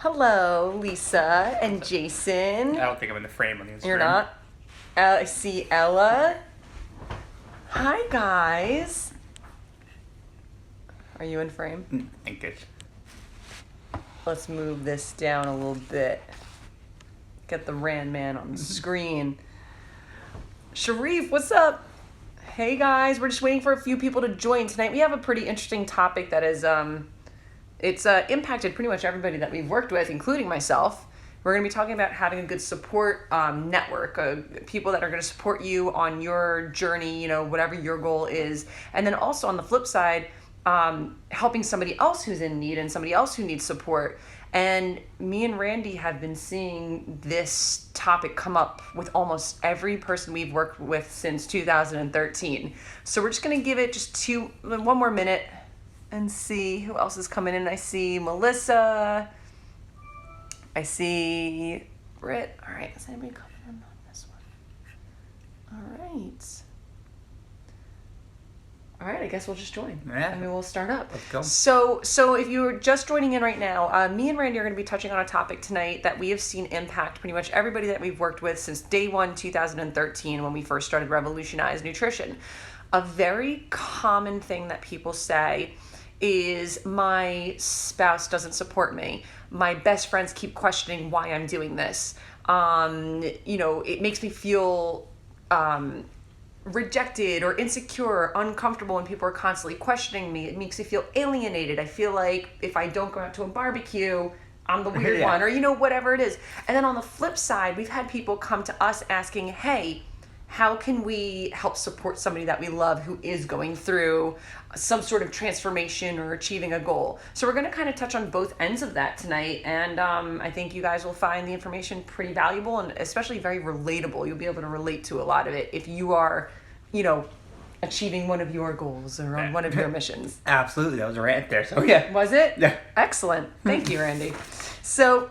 Hello, Lisa and Jason. I don't think I'm in the frame on the Instagram. You're not? I see Ella. Hi, guys. Are you in frame? I think it's... Let's move this down a little bit. Get the Rand Man on the screen. Sharif, what's up? Hey, guys. We're just waiting for a few people to join. Tonight we have a pretty interesting topic that is... It's impacted pretty much everybody that we've worked with, including myself. We're going to be talking about having a good support network, people that are going to support you on your journey, whatever your goal is. And then also on the flip side, helping somebody else who's in need and somebody else who needs support. And me and Randy have been seeing this topic come up with almost every person we've worked with since 2013. So we're just going to give it just one more minute and see who else is coming in. I see Melissa. I see Britt. All right, is anybody coming in on this one? All right, I guess we'll just join. Yeah. I mean, we'll start up. Let's go. So if you're just joining in right now, me and Randy are going to be touching on a topic tonight that we have seen impact pretty much everybody that we've worked with since day one, 2013, when we first started RevolutioniZe Nutrition. A very common thing that people say is my spouse doesn't support me. My best friends keep questioning why I'm doing this. It makes me feel rejected or insecure or uncomfortable when people are constantly questioning me. It makes me feel alienated. I feel like if I don't go out to a barbecue, I'm the weird one, or whatever it is. And then on the flip side, we've had people come to us asking, hey, how can we help support somebody that we love who is going through some sort of transformation or achieving a goal? So we're going to kind of touch on both ends of that tonight. And I think you guys will find the information pretty valuable and especially very relatable. You'll be able to relate to a lot of it if you are, achieving one of your goals or on one of your missions. Absolutely. That was a rant there. So yeah. Was it? Yeah. Excellent. Thank you, Randy. So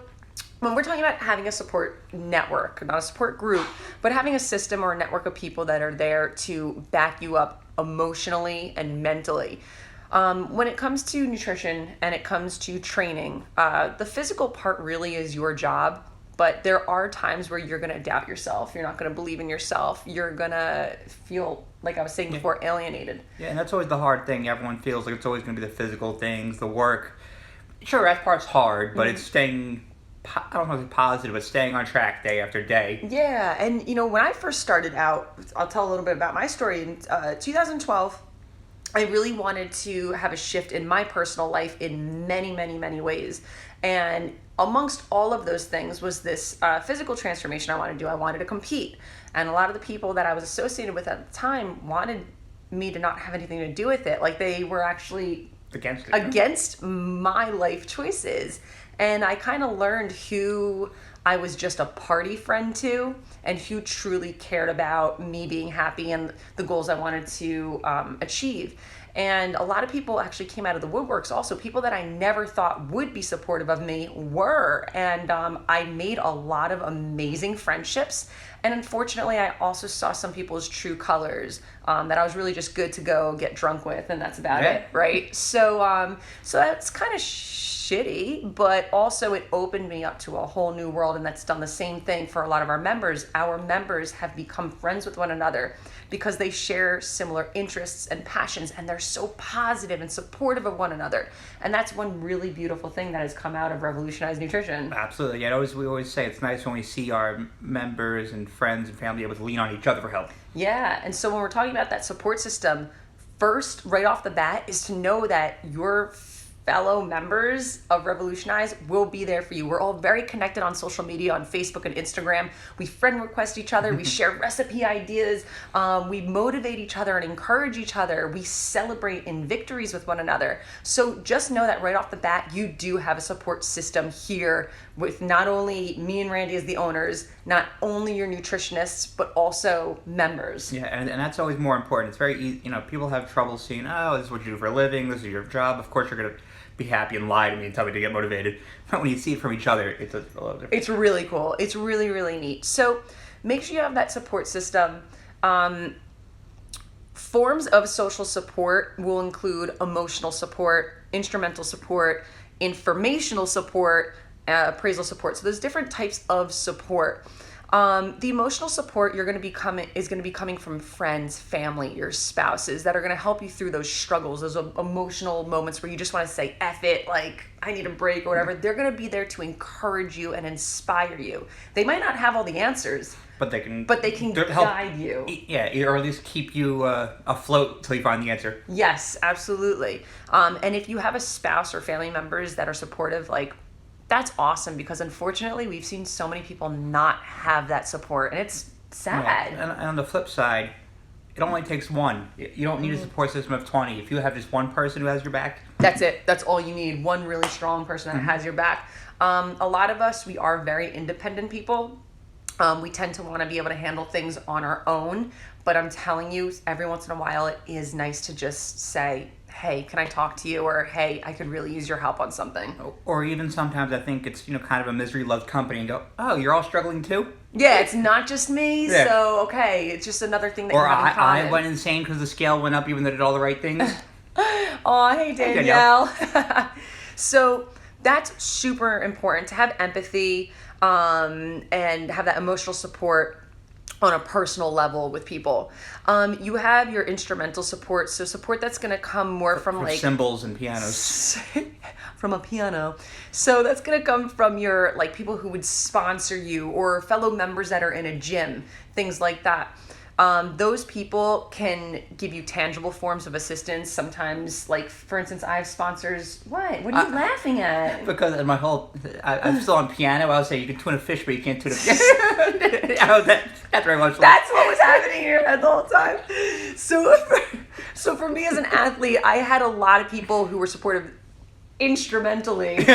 when we're talking about having a support network, not a support group, but having a system or a network of people that are there to back you up emotionally and mentally. When it comes to nutrition and it comes to training, the physical part really is your job, but there are times where you're going to doubt yourself. You're not going to believe in yourself. You're going to feel, like I was saying before, alienated. Yeah, and that's always the hard thing. Everyone feels like it's always going to be the physical things, the work. Sure, that part's hard, but it's staying... I don't know if it's positive, but staying on track day after day. Yeah, and when I first started out, I'll tell a little bit about my story. In 2012, I really wanted to have a shift in my personal life in many, many, many ways. And amongst all of those things was this physical transformation I wanted to do. I wanted to compete. And a lot of the people that I was associated with at the time wanted me to not have anything to do with it. Like they were actually against my life choices. And I kind of learned who I was just a party friend to and who truly cared about me being happy and the goals I wanted to achieve. And a lot of people actually came out of the woodworks also. People that I never thought would be supportive of me were. And I made a lot of amazing friendships. And unfortunately, I also saw some people's true colors that I was really just good to go get drunk with. And that's about it, right? So that's kind of shitty, but also it opened me up to a whole new world, and that's done the same thing for a lot of our members. Our members have become friends with one another because they share similar interests and passions, and they're so positive and supportive of one another. And that's one really beautiful thing that has come out of RevolutioniZe Nutrition. Absolutely. Yeah, we always say it's nice when we see our members and friends and family able to lean on each other for help. Yeah, and so when we're talking about that support system, first, right off the bat, is to know that your fellow members of RevolutioniZe will be there for you. We're all very connected on social media, on Facebook and Instagram. We friend request each other. We share recipe ideas. We motivate each other and encourage each other. We celebrate in victories with one another. So just know that right off the bat, you do have a support system here with not only me and Randy as the owners, not only your nutritionists, but also members. Yeah, and that's always more important. It's very easy, people have trouble seeing, oh, this is what you do for a living, this is your job. Of course you're going to be happy and lie to me and tell me to get motivated. But when you see it from each other, it's a little different. It's really cool. It's really, really neat. So make sure you have that support system. Forms of social support will include emotional support, instrumental support, informational support, appraisal support. So there's different types of support. The emotional support is going to be coming from friends, family, your spouses that are going to help you through those struggles, those emotional moments where you just want to say, F it, like I need a break or whatever. They're going to be there to encourage you and inspire you. They might not have all the answers, but they can guide you. Yeah, or at least keep you afloat till you find the answer. Yes, absolutely. And if you have a spouse or family members that are supportive, like, that's awesome, because unfortunately we've seen so many people not have that support, and it's sad. Yeah. And on the flip side, it only takes one. You don't need a support system of 20. If you have just one person who has your back, that's it. That's all you need. One really strong person that has your back. A lot of us, we are very independent people. We tend to want to be able to handle things on our own, but I'm telling you, every once in a while it is nice to just say, hey, can I talk to you? Or, hey, I could really use your help on something. or even sometimes I think it's kind of a misery loves company, and go, oh, you're all struggling too? Yeah, it's not just me, Yeah. so okay, it's just another thing that Or you have in common. I went insane because the scale went up even though I did all the right things. Oh, hey Danielle. So that's super important to have empathy and have that emotional support on a personal level with people. You have your instrumental support, so support that's going to come more from like cymbals and pianos. from a piano. So that's going to come from your like people who would sponsor you, or fellow members that are in a gym, things like that. Those people can give you tangible forms of assistance. Sometimes, like, for instance, I have sponsors. What are you laughing at? Because in I'm still on piano. I would say you can tune a fish, but you can't tune a fish. That's very much. That's what was happening here the whole time. So for me as an athlete, I had a lot of people who were supportive instrumentally.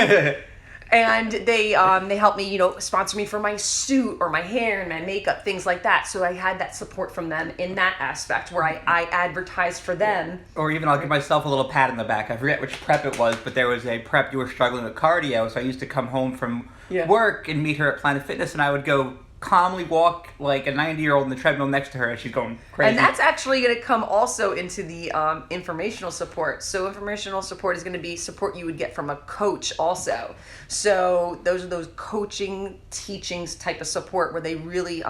And they helped me, sponsor me for my suit or my hair and my makeup, things like that. So I had that support from them in that aspect where I advertised for them. Or even I'll give myself a little pat in the back. I forget which prep it was, but there was a prep you were struggling with cardio. So I used to come home from work and meet her at Planet Fitness, and I would go calmly walk like a 90-year-old in the treadmill next to her as she's going crazy. And that's actually going to come also into the informational support. So informational support is going to be support you would get from a coach also. So those are those coaching, teachings type of support where they really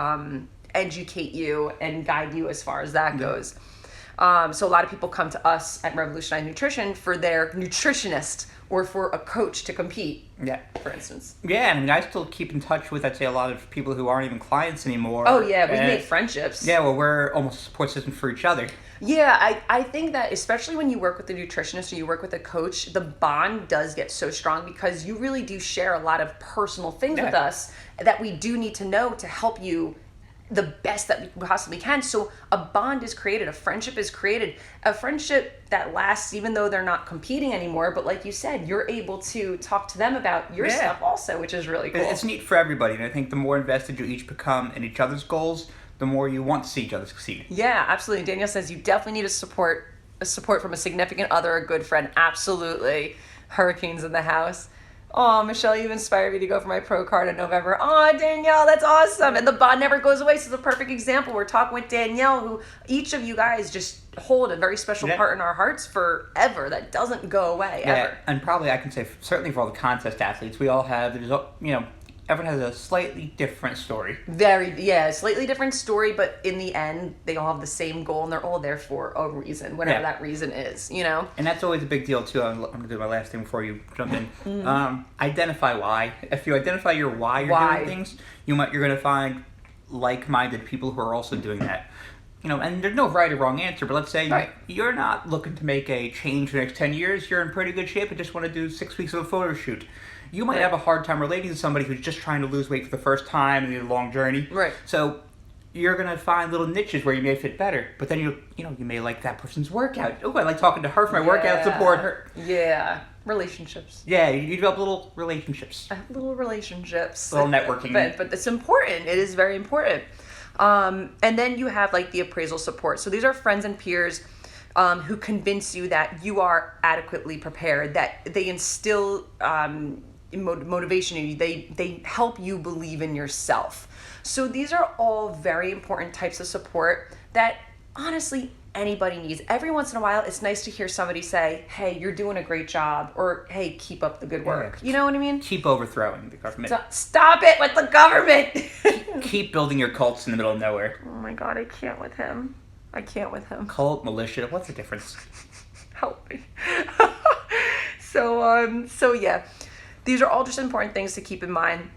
educate you and guide you as far as that goes. So a lot of people come to us at RevolutioniZe Nutrition for their nutritionist or for a coach to compete, for instance. Yeah, I mean, I still keep in touch with, I'd say, a lot of people who aren't even clients anymore. Oh, yeah, we've made friendships. Yeah, well, we're almost a support system for each other. Yeah, I think that especially when you work with a nutritionist or you work with a coach, the bond does get so strong because you really do share a lot of personal things with us that we do need to know to help you the best that we possibly can. So a bond is created, a friendship is created, a friendship that lasts even though they're not competing anymore. But like you said, you're able to talk to them about your stuff also, which is really cool. It's neat for everybody, and I think the more invested you each become in each other's goals, the more you want to see each other succeed. Yeah, absolutely. Danielle says you definitely need a support from a significant other, a good friend. Absolutely. Hurricanes in the house. Oh, Michelle, you inspired me to go for my pro card in November. Oh, Danielle, that's awesome. And the bond never goes away. So it's a perfect example. We're talking with Danielle, who each of you guys just hold a very special part in our hearts forever. That doesn't go away, ever. And probably I can say, certainly for all the contest athletes, we all have, everyone has a slightly different story. Slightly different story, but in the end, they all have the same goal, and they're all there for a reason, whatever that reason is, And that's always a big deal, too. I'm going to do my last thing before you jump in. Identify why. If you identify your why you're doing things, you're going to find like-minded people who are also doing that. And there's no right or wrong answer, but let's say you're not looking to make a change for the next 10 years. You're in pretty good shape and just want to do 6 weeks of a photo shoot. You might have a hard time relating to somebody who's just trying to lose weight for the first time and need a long journey. Right. So you're going to find little niches where you may fit better. But then you may like that person's workout. Oh, I like talking to her for my workout support. Yeah. Relationships. Yeah, you develop little relationships. Little relationships. Little networking. But it's important. It is very important. And then you have like the appraisal support. So these are friends and peers who convince you that you are adequately prepared, that they instill motivation in you. They help you believe in yourself. So these are all very important types of support that honestly anybody needs. Every once in a while, it's nice to hear somebody say, hey, you're doing a great job, or hey, keep up the good work. You know what I mean? Keep overthrowing the government. Stop it with the government. Keep building your cults in the middle of nowhere. Oh my God, I can't with him. Cult, militia, what's the difference? Help me. So yeah, these are all just important things to keep in mind.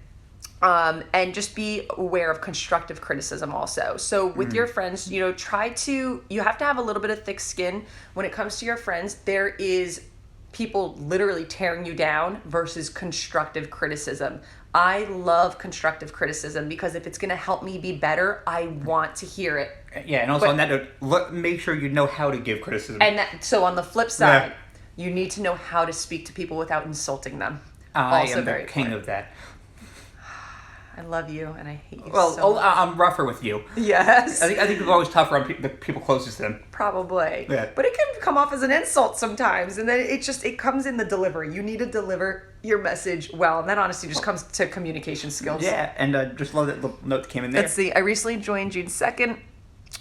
And just be aware of constructive criticism also. So with your friends, you have to have a little bit of thick skin when it comes to your friends. There is people literally tearing you down versus constructive criticism. I love constructive criticism because if it's going to help me be better, I want to hear it. Yeah, and also on that note, make sure you know how to give criticism. And so on the flip side, you need to know how to speak to people without insulting them. I am the king of that. I love you, and I hate you so much. I'm rougher with you. Yes. I think people are always tougher on the people closest to them. Probably. Yeah. But it can come off as an insult sometimes, and then it comes in the delivery. You need to deliver your message well, and that honestly just comes to communication skills. Yeah, and just love that little note that came in there. Let's see. I recently joined June 2nd.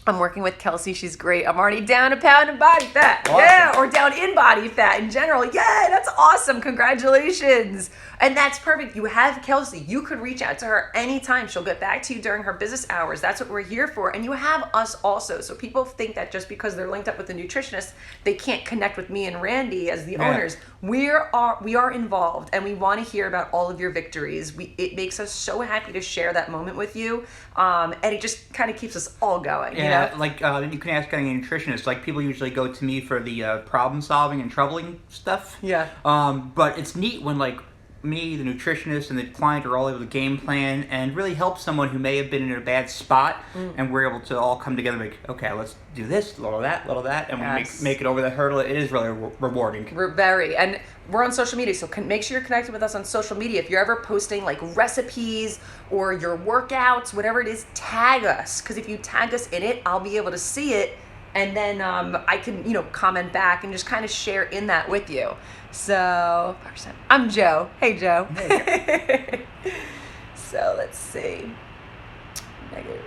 I'm working with Kelsey. She's great. I'm already down a pound in body fat. Awesome. Yeah, or down in body fat in general. Yay, that's awesome. Congratulations. And that's perfect. You have Kelsey. You could reach out to her anytime. She'll get back to you during her business hours. That's what we're here for. And you have us also. So people think that just because they're linked up with a nutritionist, they can't connect with me and Randy as the owners. We are involved, and we want to hear about all of your victories. It makes us so happy to share that moment with you. And it just kind of keeps us all going. Yeah, you know? like you can ask any nutritionist. Like people usually go to me for the problem solving and troubling stuff. Yeah. But it's neat when like me, the nutritionist, and the client are all able to game plan and really help someone who may have been in a bad spot, and we're able to all come together and make, okay, let's do this, little that, and we make it over the hurdle. It is really rewarding. We're very, and we're on social media, so make sure you're connected with us on social media. If you're ever posting like recipes or your workouts, whatever it is, tag us, because if you tag us in it, I'll be able to see it, and then I can, comment back and just kind of share in that with you. So, I'm Joe. Hey, Joe. Hey, So, let's see. Negative.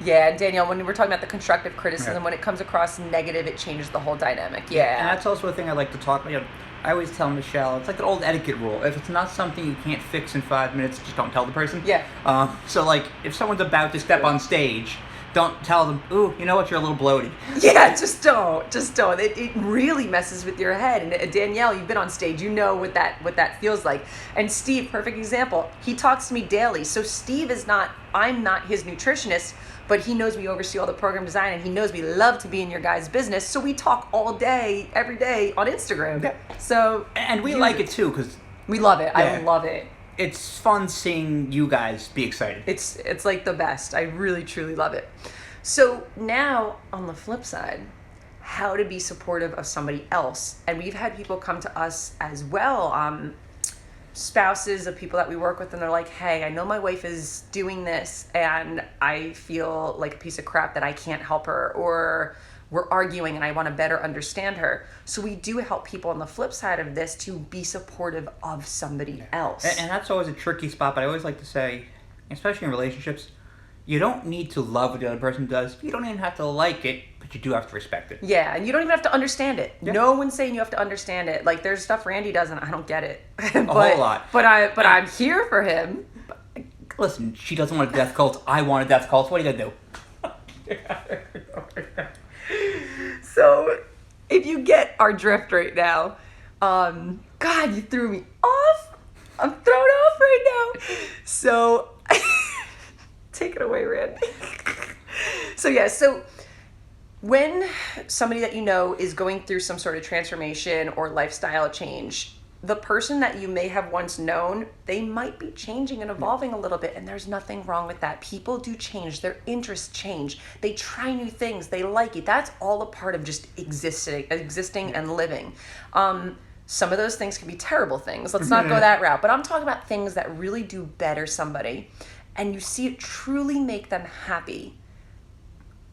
Yeah, Danielle, when we're talking about the constructive criticism, when it comes across negative, it changes the whole dynamic. Yeah. And that's also a thing I like to talk about. I always tell Michelle, it's like the old etiquette rule. If it's not something you can't fix in 5 minutes, just don't tell the person. Yeah. So, like, if someone's about to step on stage, don't tell them, ooh, you know what, you're a little bloated. Yeah, just don't. It really messes with your head. And Danielle, you've been on stage. You know what that feels like. And Steve, perfect example. He talks to me daily. So Steve I'm not his nutritionist, but he knows we oversee all the program design, and he knows we love to be in your guys' business. So we talk all day, every day on Instagram. Yeah. So and we like it too, because we love it. Yeah. I love it. It's fun seeing you guys be excited. It's like the best. I really, truly love it. So now, on the flip side, how to be supportive of somebody else. And we've had people come to us as well, spouses of people that we work with, and they're like, hey, I know my wife is doing this, and I feel like a piece of crap that I can't help her, or we're arguing and I want to better understand her. So we do help people on the flip side of this to be supportive of somebody else. And that's always a tricky spot, but I always like to say, especially in relationships, you don't need to love what the other person does. You don't even have to like it, but you do have to respect it. Yeah, and you don't even have to understand it. Yeah. No one's saying you have to understand it. Like, there's stuff Randy does and I don't get it. A whole lot. But I'm here for him. Listen, she doesn't want a death cult. I want a death cult. What are you gonna do? So, if you get our drift right now, God, you threw me off. I'm thrown off right now. So, take it away, Randy. So when somebody that you know is going through some sort of transformation or lifestyle change, the person that you may have once known, they might be changing and evolving a little bit, and there's nothing wrong with that. People do change. Their interests change. They try new things. They like it. That's all a part of just existing and living. Some of those things can be terrible things. Let's not go that route. But I'm talking about things that really do better somebody, and you see it truly make them happy.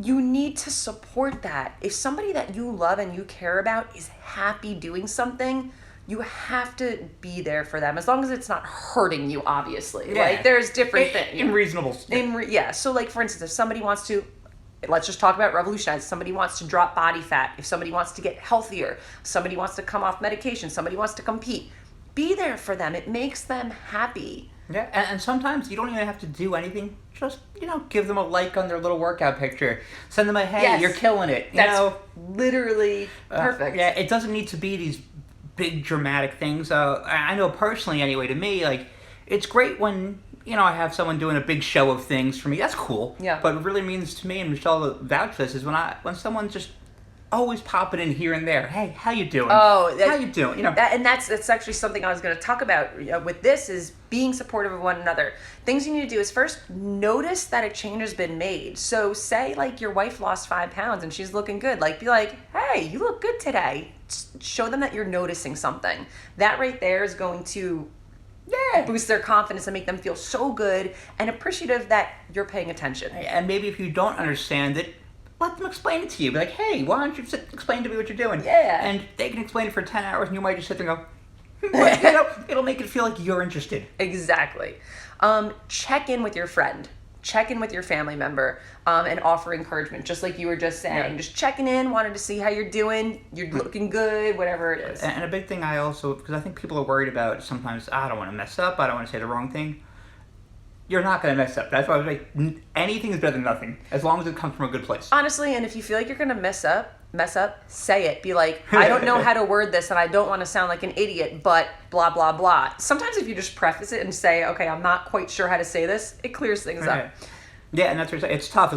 You need to support that. If somebody that you love and you care about is happy doing something, you have to be there for them, as long as it's not hurting you, obviously. Yeah. Like, there's different things. In reasonable. So, like, for instance, if somebody wants to, let's just talk about revolutionize. Somebody wants to drop body fat. If somebody wants to get healthier, somebody wants to come off medication, somebody wants to compete, be there for them. It makes them happy. Yeah, and sometimes you don't even have to do anything. Just, give them a like on their little workout picture. Send them a, hey, Yes. you're killing it. That's literally perfect. Yeah, it doesn't need to be these big dramatic things. I know personally, anyway, to me, like, it's great when, I have someone doing a big show of things for me. That's cool. Yeah. But what really means to me, and Michelle vouch for this, is when someone's just always popping in here and there. Hey, how you doing? Oh, how you doing? And that's actually something I was going to talk about with this is being supportive of one another. Things you need to do is first notice that a change has been made. So say like your wife lost 5 pounds and she's looking good. Like be like, hey, you look good today. Show them that you're noticing something. That right there is going to boost their confidence and make them feel so good and appreciative that you're paying attention. And maybe if you don't understand it, let them explain it to you. Be like, hey, why don't you explain to me what you're doing? Yeah. And they can explain it for 10 hours, and you might just sit there and go, it'll make it feel like you're interested. Exactly. Check in with your friend. Check in with your family member and offer encouragement, just like you were just saying. Yeah. Just checking in, wanted to see how you're doing, you're looking good, whatever it is. And a big thing I also, because I think people are worried about sometimes, I don't want to mess up, I don't want to say the wrong thing. You're not going to mess up. That's why I was like, anything is better than nothing, as long as it comes from a good place. Honestly, and if you feel like you're going to mess up, say it. Be like, I don't know how to word this and I don't want to sound like an idiot, but blah, blah, blah. Sometimes if you just preface it and say, okay, I'm not quite sure how to say this, it clears things up. Yeah, and that's what it's tough.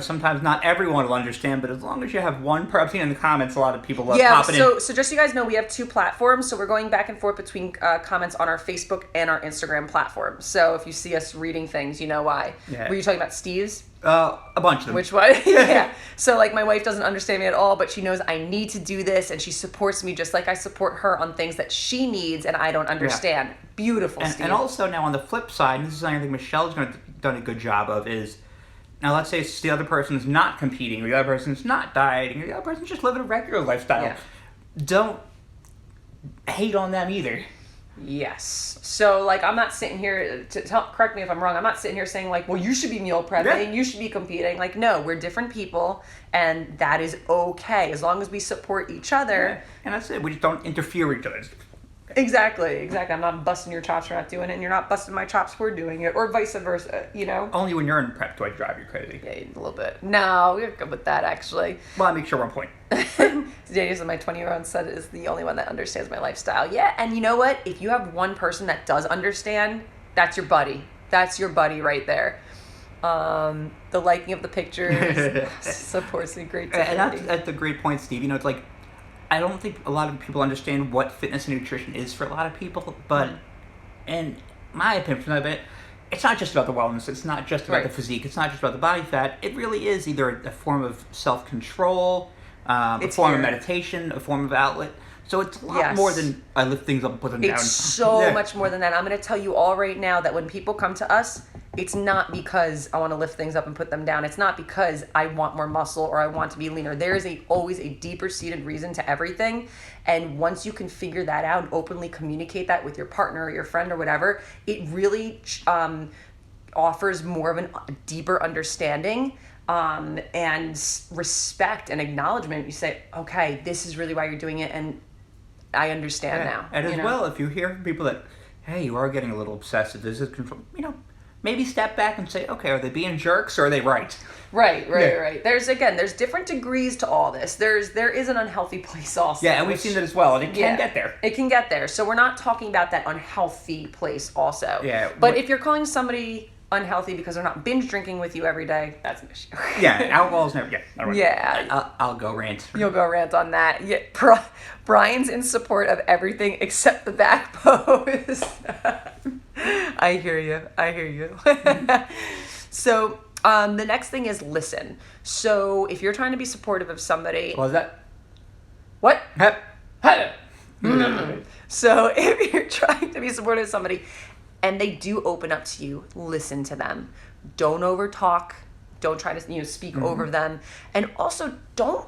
Sometimes not everyone will understand, but as long as you have one person, I've seen in the comments a lot of people love popping in. So just so you guys know, we have 2 platforms. So we're going back and forth between comments on our Facebook and our Instagram platform. So if you see us reading things, you know why. Yeah. Were you talking about Steve's? A bunch of them. Which one? Yeah. So like my wife doesn't understand me at all, but she knows I need to do this, and she supports me just like I support her on things that she needs and I don't understand. Yeah. Beautiful, Steve. And also now on the flip side, and this is something I think Michelle's done a good job of, is now let's say the other person's not competing, or the other person's not dieting, or the other person's just living a regular lifestyle. Yeah. Don't hate on them either. Yes. So, like, I'm not sitting here correct me if I'm wrong. I'm not sitting here saying like, well, you should be meal prepping, you should be competing. Like, no, we're different people, and that is okay as long as we support each other. Yeah. And that's it. We just don't interfere with each other. Exactly. I'm not busting your chops for not doing it, and you're not busting my chops for doing it, or vice versa, Only when you're in prep do I drive you crazy. Yeah, a little bit. No, we're good with that, actually. Well, I make sure we're on point. Daniel, my 20-year-old son, is the only one that understands my lifestyle. Yeah, and you know what? If you have one person that does understand, that's your buddy. That's your buddy right there. The liking of the pictures supports me great. And that's a great point, Steve. It's like, I don't think a lot of people understand what fitness and nutrition is for a lot of people, but in my opinion, from that bit, it's not just about the wellness. It's not just about the physique. It's not just about the body fat. It really is either a form of self-control, a form of meditation, a form of outlet. So it's a lot more than I lift things up and put them down. It's so much more than that. I'm going to tell you all right now that when people come to us, it's not because I want to lift things up and put them down. It's not because I want more muscle or I want to be leaner. There is always a deeper seated reason to everything. And once you can figure that out and openly communicate that with your partner or your friend or whatever, it really offers more of a deeper understanding and respect and acknowledgement. You say, okay, this is really why you're doing it, and I understand now. And as well, if you hear from people that, hey, you are getting a little obsessive, this is control, maybe step back and say, okay, are they being jerks or are they right? Right. There's different degrees to all this. There is an unhealthy place also. Yeah, and we've seen that as well, and it can get there. It can get there. So we're not talking about that unhealthy place also. Yeah. But if you're calling somebody unhealthy because they're not binge drinking with you every day, that's an issue. Yeah, alcohol's never. I'll go rant. You'll go rant on that. Yeah, Brian's in support of everything except the back pose. I hear you. So the next thing is listen. So if you're trying to be supportive of somebody, What was that? What? So if you're trying to be supportive of somebody, and they do open up to you, listen to them. Don't over talk. Don't try to speak over them. And also don't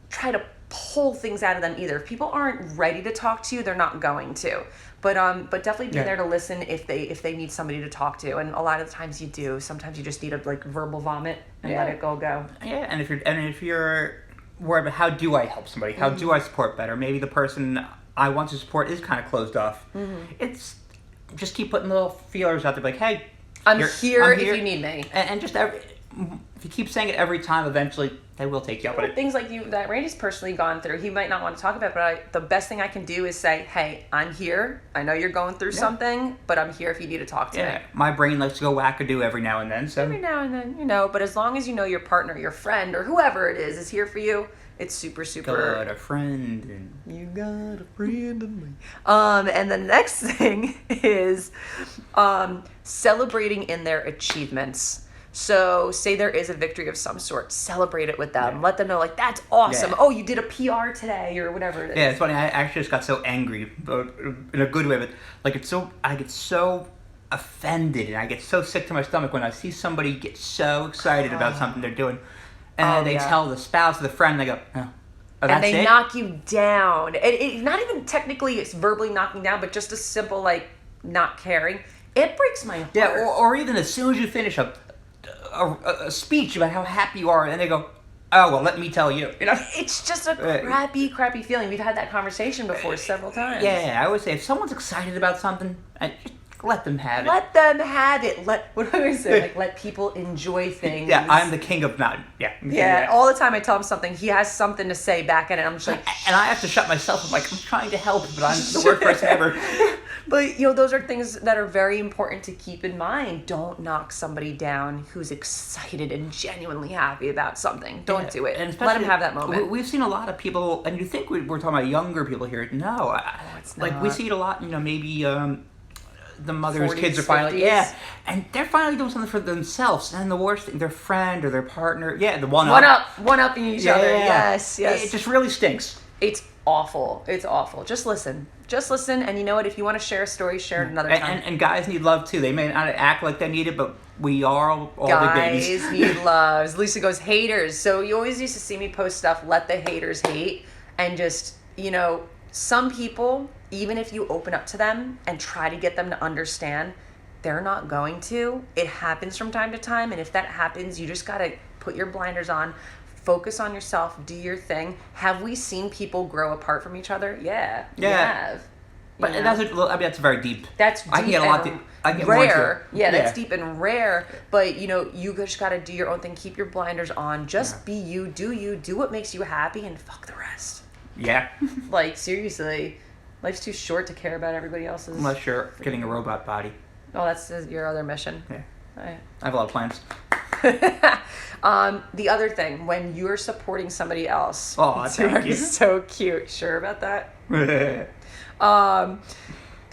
try to pull things out of them either. If people aren't ready to talk to you, they're not going to. But definitely be there to listen if they need somebody to talk to, and a lot of the times you do. Sometimes you just need to like verbal vomit and let it go. Yeah, and if you're worried about how do I help somebody, how do I support better? Maybe the person I want to support is kind of closed off. It's just keep putting little feelers out there, like, hey, I'm here if you need me, and just if you keep saying it every time, eventually they will take you up on it. Things like that Randy's personally gone through, he might not want to talk about, but the best thing I can do is say, hey, I'm here. I know you're going through something, but I'm here if you need to talk to me. My brain likes to go wackadoo every now and then. So every now and then, but as long as you know your partner, your friend, or whoever it is here for you, it's super, super. Got a friend and you got a friend in me. And the next thing is celebrating in their achievements. So say there is a victory of some sort, celebrate it with them. Let them know, like, that's awesome. Oh, you did a PR today or whatever it is. Yeah, it's funny. I actually just got so angry, but in a good way. But like, I get so offended and I get so sick to my stomach when I see somebody get so excited about something they're doing. And they tell the spouse or the friend, they go, oh, that's and they it? knock you down. It not even technically it's verbally knocking down, but just a simple, like, not caring. It breaks my heart. Yeah, or even as soon as you finish a speech about how happy you are, and they go, oh, well, let me tell you. It's just a crappy feeling. We've had that conversation before several times. Yeah, I always say, if someone's excited about something, just let them have it. Let them have it. What do I say? Like, let people enjoy things. Yeah, I'm the king of not. Yeah, all the time I tell him something, he has something to say back at it. I'm just like, and I have to shut myself. I'm like, I'm trying to help, but I'm the worst person ever. But, those are things that are very important to keep in mind. Don't knock somebody down who's excited and genuinely happy about something. Don't do it. And let them have that moment. We've seen a lot of people, and you think we're talking about younger people here. No. It's not. Like, we see it a lot, maybe the mother's 40s, kids are finally, 50s. and they're finally doing something for themselves. And the worst thing, their friend or their partner, the one up in each other. Yes. It just really stinks. It's awful. It's awful. Just listen. And you know what? If you want to share a story, share it another time. And guys need love too. They may not act like they need it, but we are all the babies. Guys need love. Lisa goes, haters. So you always used to see me post stuff, let the haters hate. And just, some people, even if you open up to them and try to get them to understand, they're not going to. It happens from time to time. And if that happens, you just got to put your blinders on. Focus on yourself, do your thing. Have we seen people grow apart from each other? Yeah. We have. But that's very deep. That's deep. I can get a lot deep. I get rare. That's deep and rare. But you just gotta do your own thing. Keep your blinders on. Just be you. Do what makes you happy, and fuck the rest. Yeah. Like, seriously, life's too short to care about everybody else's. Unless you're getting a robot body. Oh, that's your other mission. Yeah. I have a lot of plans. The other thing, when you're supporting somebody else, thank you. So cute. Sure about that? The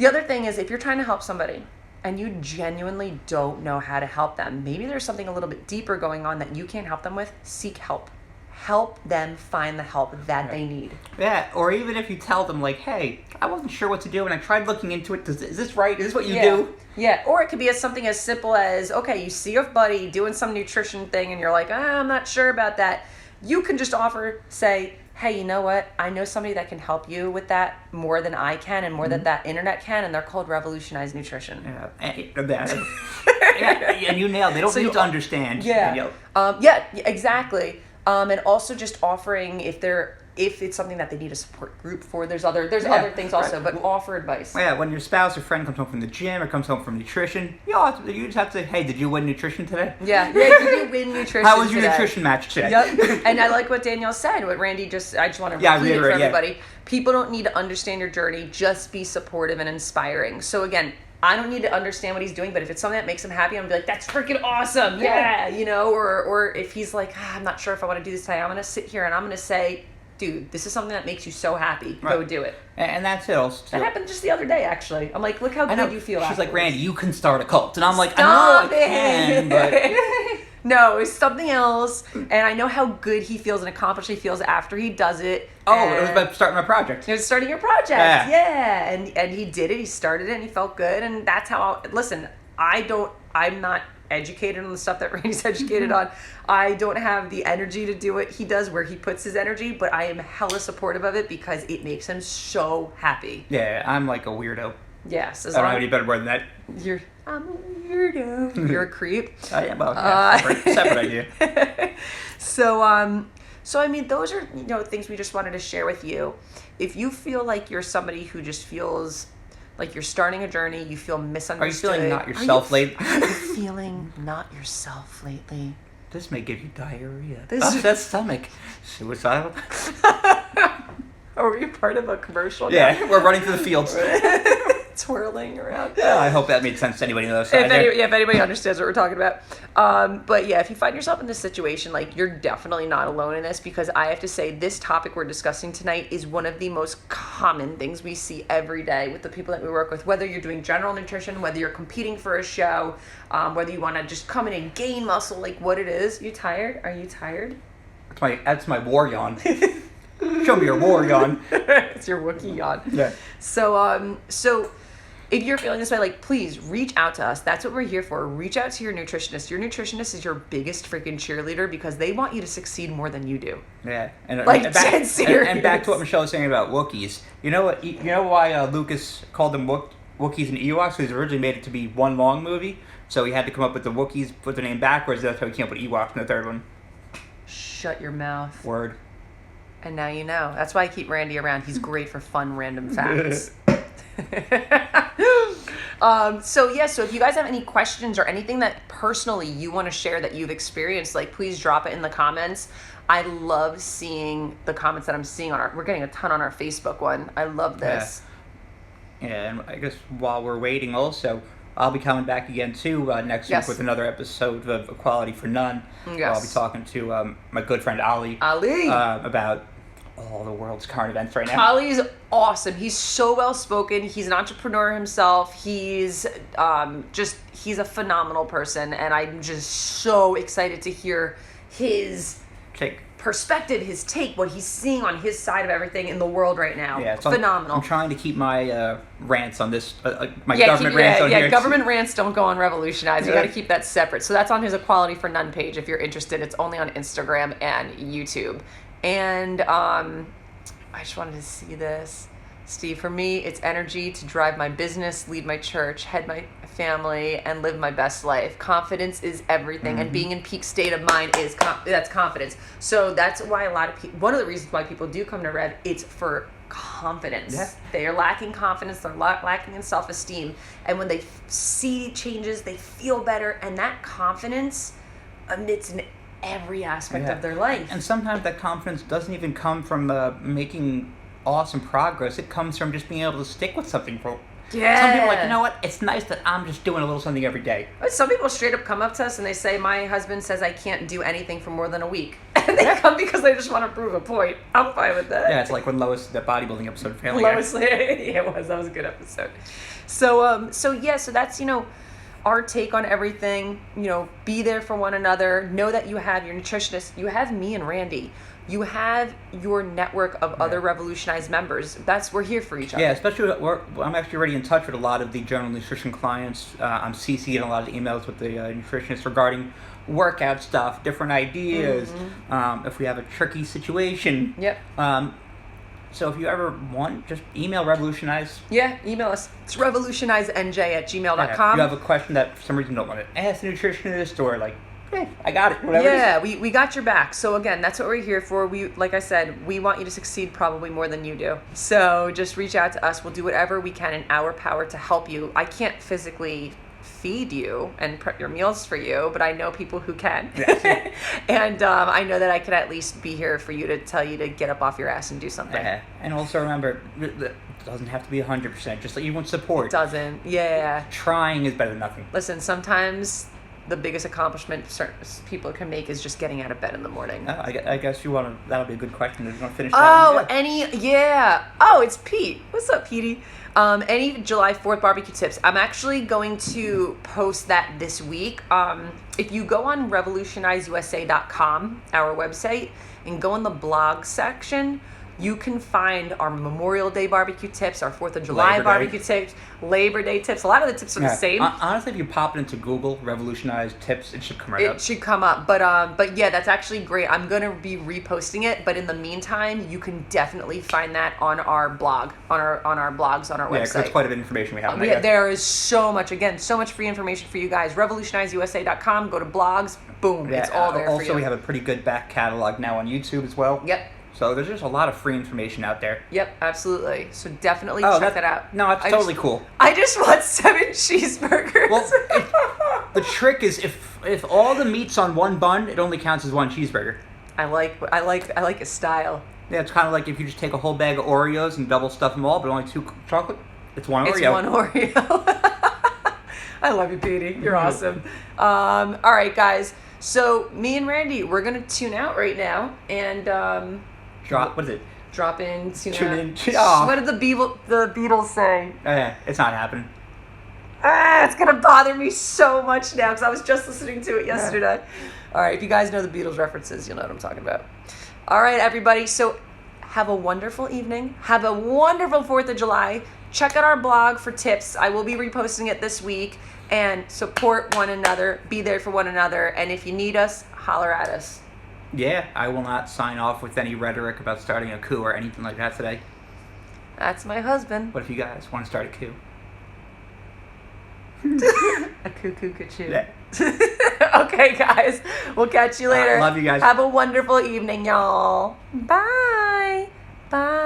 other thing is, if you're trying to help somebody and you genuinely don't know how to help them, maybe there's something a little bit deeper going on that you can't help them with, seek help. Help them find the help that they need. Yeah, or even if you tell them, like, hey, I wasn't sure what to do and I tried looking into it. Is this right? Is this what you do? Yeah, or it could be something as simple as, okay, you see your buddy doing some nutrition thing and you're like, I'm not sure about that. You can just say, hey, you know what? I know somebody that can help you with that more than I can and more than that internet can, and they're called RevolutioniZe Nutrition. And you nailed it. They don't need to understand. Exactly. And also just offering if it's something that they need a support group for. There's other things also, but offer advice. Yeah, when your spouse or friend comes home from the gym or comes home from nutrition, you just have to say, hey, did you win nutrition today? Yeah, did you win nutrition How was your today? nutrition match today? Yep. And I like what Danielle said, what Randy I just want to repeat it for everybody. People don't need to understand your journey, just be supportive and inspiring. So again, I don't need to understand what he's doing, but if it's something that makes him happy, I'm gonna be like, that's freaking awesome. Yeah. Or if he's like, I'm not sure if I want to do this today, I'm gonna sit here and I'm gonna say, dude, this is something that makes you so happy. Go do it. And that's it. That happened just the other day, actually. I'm like, look how good you feel. She's like, Randy, you can start a cult. And I'm like, I know I can, but... No, it's something else. And I know how good he feels and accomplished he feels after he does it. Oh, it was about starting my project. It was starting your project. Yeah. And he did it. He started it and he felt good. And that's how I'm not educated on the stuff that Randy's educated on. I don't have the energy to do what he does where he puts his energy, but I am hella supportive of it because it makes him so happy. Yeah, I'm like a weirdo. Yes. I don't have any better word than that. I'm a weirdo. You're a creep. I am. Well, yeah, separate idea. So I mean, those are, things we just wanted to share with you. If you feel like you're somebody who just feels like you're starting a journey, you feel misunderstood. Are you feeling not yourself lately? Are you feeling not yourself lately? This may give you diarrhea. That stomach. Suicidal? Are we part of a commercial? Yeah, we're running through the fields. Twirling around. Yeah, I hope that made sense to anybody on the other side. If anybody understands what we're talking about. But yeah, if you find yourself in this situation, like, you're definitely not alone in this, because I have to say this topic we're discussing tonight is one of the most common things we see every day with the people that we work with, whether you're doing general nutrition, whether you're competing for a show, whether you want to just come in and gain muscle, like what it is. You tired? Are you tired? That's my war yawn. Show me your war yawn. It's your Wookiee yawn. Yeah. So if you're feeling this way, like, please reach out to us. That's what we're here for. Reach out to your nutritionist. Your nutritionist is your biggest freaking cheerleader, because they want you to succeed more than you do. Yeah. Dead serious. And back to what Michelle was saying about Wookiees. You know what? You know why Lucas called them Wookiees and Ewoks? Because he originally made it to be one long movie, so he had to come up with the Wookiees, put the name backwards. That's how he came up with Ewoks in the third one. Shut your mouth. Word. And now you know. That's why I keep Randy around. He's great for fun, random facts. So if you guys have any questions or anything that personally you want to share that you've experienced, like, please drop it in the comments. I love seeing the comments that I'm seeing we're getting a ton on our Facebook one. I love this. Yeah, and I guess while we're waiting also, I'll be coming back again too next week with another episode of Equality for None. Yes. I'll be talking to my good friend Ali. About all the world's current events right now. Ali's awesome. He's so well spoken. He's an entrepreneur himself. He's he's a phenomenal person, and I'm just so excited to hear his perspective, his take, what he's seeing on his side of everything in the world right now. Yeah, phenomenal. I'm trying to keep my rants on this, government rants on here. Yeah, government rants don't go on Revolutionize. You got to keep that separate. So that's on his Equality for None page if you're interested. It's only on Instagram and YouTube. And I just wanted to see this. Steve, for me, it's energy to drive my business, lead my church, head my family, and live my best life. Confidence is everything, and being in peak state of mind is that's confidence. So that's why a lot of people, one of the reasons why people do come to Rev, it's for confidence. Yeah. They are lacking confidence, they're lacking in self-esteem, and when they see changes, they feel better, and that confidence emits in every aspect of their life. And sometimes that confidence doesn't even come from making awesome progress. It comes from just being able to stick with something for some people are like, you know what, it's nice that I'm just doing a little something every day. Some people straight up come up to us and they say, my husband says I can't do anything for more than a week. And they come because they just want to prove a point. I'm fine with that. Yeah, it's like when Lois, the bodybuilding episode of Family Guy. Yeah, it was. That was a good episode. So that's, our take on everything. Be there for one another. Know that you have your nutritionist. You have me and Randy. You have your network of other Revolutionize members. We're here for each other. Yeah, especially I'm actually already in touch with a lot of the general nutrition clients. I'm CC'd in a lot of the emails with the nutritionists regarding workout stuff, different ideas. If we have a tricky situation. Yep. So if you ever want, just email Revolutionize. Yeah, email us. It's revolutionizeng@gmail.com. If you have a question that for some reason you don't want to ask the nutritionist, or like, I got it. Whatever. Yeah, we got your back. So again, that's what we're here for. Like I said, we want you to succeed probably more than you do. So just reach out to us. We'll do whatever we can in our power to help you. I can't physically feed you and prep your meals for you, but I know people who can. Yes. And I know that I could at least be here for you to tell you to get up off your ass and do something. And also remember, it doesn't have to be 100%. Just that you want support. It doesn't. Yeah. Trying is better than nothing. Listen, sometimes the biggest accomplishment certain people can make is just getting out of bed in the morning. I guess that'll be a good question. Do you want to finish that? Oh, it's Pete. What's up, Petey? Any July 4th barbecue tips? I'm actually going to post that this week. If you go on revolutionize USA.com, our website, and go in the blog section, you can find our Memorial Day barbecue tips, our 4th of July barbecue tips, Labor Day tips. A lot of the tips are the same. Honestly, if you pop it into Google, Revolutionize tips, it should come right up. It should come up. But yeah, that's actually great. I'm going to be reposting it. But in the meantime, you can definitely find that on our blog, on our blogs, on our website. Yeah, because that's quite a bit of information we have on there. There is so much, again, so much free information for you guys. RevolutionizeUSA.com. Go to blogs. Boom. It's all there for you. Also, we have a pretty good back catalog now on YouTube as well. Yep. So there's just a lot of free information out there. Yep, absolutely. So definitely check that out. No, it's totally cool. I just want 7 cheeseburgers. Well, the trick is if all the meat's on one bun, it only counts as 1 cheeseburger. I like his style. Yeah, it's kind of like if you just take a whole bag of Oreos and double stuff them all, but only 2 chocolate, it's 1 Oreo. It's 1 Oreo. I love you, Petey. You're awesome. All right, guys. So me and Randy, we're gonna tune out right now and what is it? Drop in, tune out. Oh. What did the Beatles say? It's not happening. It's gonna bother me so much now because I was just listening to it yesterday. All right, if you guys know the Beatles references, you'll know what I'm talking about. All right, everybody. So have a wonderful evening. Have a wonderful 4th of July. Check out our blog for tips. I will be reposting it this week. And support one another. Be there for one another. And if you need us, holler at us. Yeah, I will not sign off with any rhetoric about starting a coup or anything like that today. That's my husband. What if you guys want to start a coup? A coup. Yeah. Okay, guys. We'll catch you later. Love you guys. Have a wonderful evening, y'all. Bye. Bye.